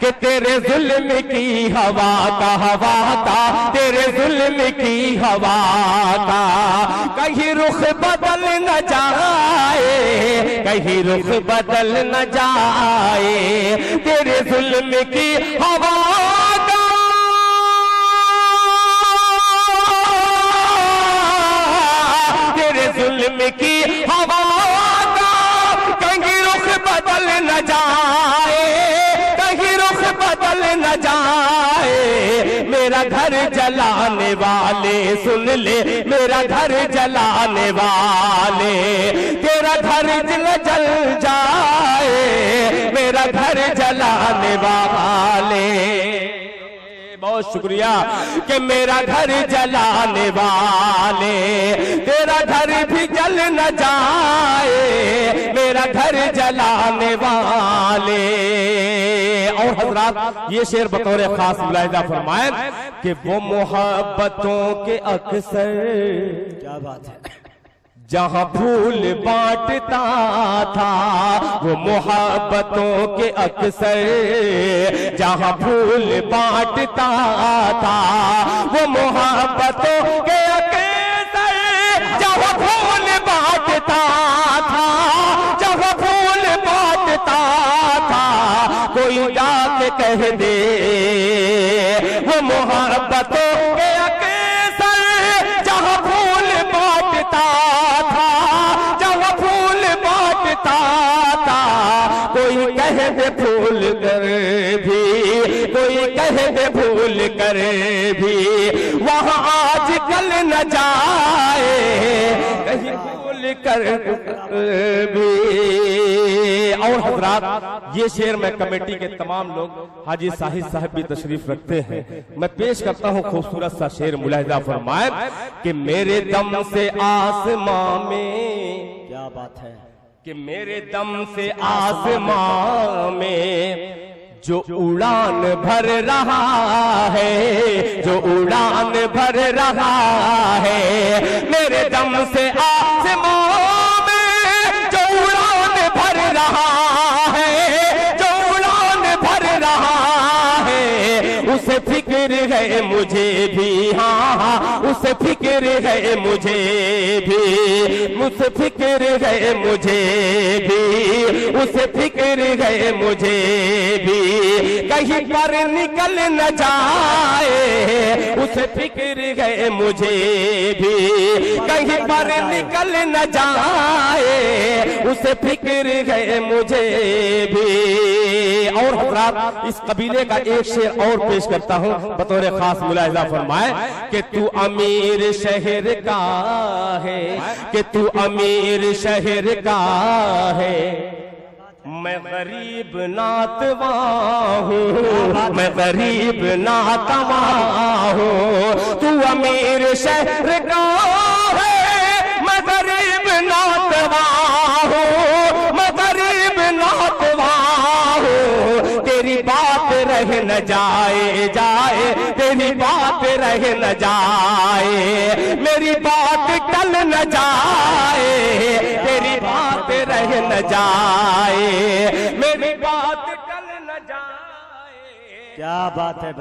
کہ تیرے ظلم کی ہوا کا تیرے ظلم کی ہوا کا کہیں رخ بدل نہ جائے کہیں رخ بدل نہ جائے تیرے ظلم کی ہوا کا تیرے ظلم کی ہوا کا کہیں رخ بدل نہ جائے کہیں رخ بدل نہ جائے میرا گھر جلانے والے سن لے میرا گھر جلانے والے تیرا گھر جل جائے میرا گھر جلانے والے بہت شکریہ کہ میرا گھر جلانے والے تیرا گھر بھی جل نہ جائے میرا گھر جلانے والے اور حضرات یہ شعر بطور خاص ملاحظہ فرمائیں کہ وہ محبتوں کے اکثر کیا بات ہے جہاں پھول بانٹتا تھا وہ محبتوں کے اکثر جہاں پھول بانٹتا تھا وہ محبتوں کے اکثر جہاں پھول بانٹتا تھا جہاں پھول بانٹتا تھا کوئی جا کے کہہ دے وہ محبتوں کے اکثر جہاں پھول بانٹتا کوئی کہہ دے بھول کر بھی کوئی کہہ دے بھول کر بھی وہاں آج کل نہ جائے کہیں بھول کر بھی اور حضرات یہ شعر میں کمیٹی کے تمام لوگ حاجی ساہد صاحب بھی تشریف رکھتے ہیں میں پیش کرتا ہوں خوبصورت سا شعر ملاحظہ فرمائیں کہ میرے دم سے آسمان میں کیا بات ہے کہ میرے دم سے آسمان میں جو اڑان بھر رہا ہے جو اڑان بھر رہا ہے میرے دم سے آسمان میں جو اڑان بھر رہا ہے جو اڑان بھر رہا ہے اسے فکر ہے مجھے بھی ہاں اسے فکر ہے مجھے بھی اسے فکر ہے مجھے بھی اسے فکر ہے مجھے بھی کہیں پر نکل نہ جائے اسے فکر ہے مجھے بھی کہیں پر نکل نہ جائے اسے فکر ہے مجھے بھی اور حضرات اس قبیلے کا ایک شعر اور پیش کرتا ہوں بطور خاص ملاحظہ فرمائے کہ تو امیر شہر کا ہے کہ تو امیر شہر کا ہے میں غریب ناتواں ہوں میں غریب ناتواں ہوں تو امیر شہر کا ہے میں غریب ناتواں ہوں میں غریب ناتواں ہوں تیری بات رہ نہ جائے تیری بات رہ نہ جائے میری بات ٹل نہ جائے تیری بات رہ نہ جائے میری بات ٹل نہ جائے کیا بات ہے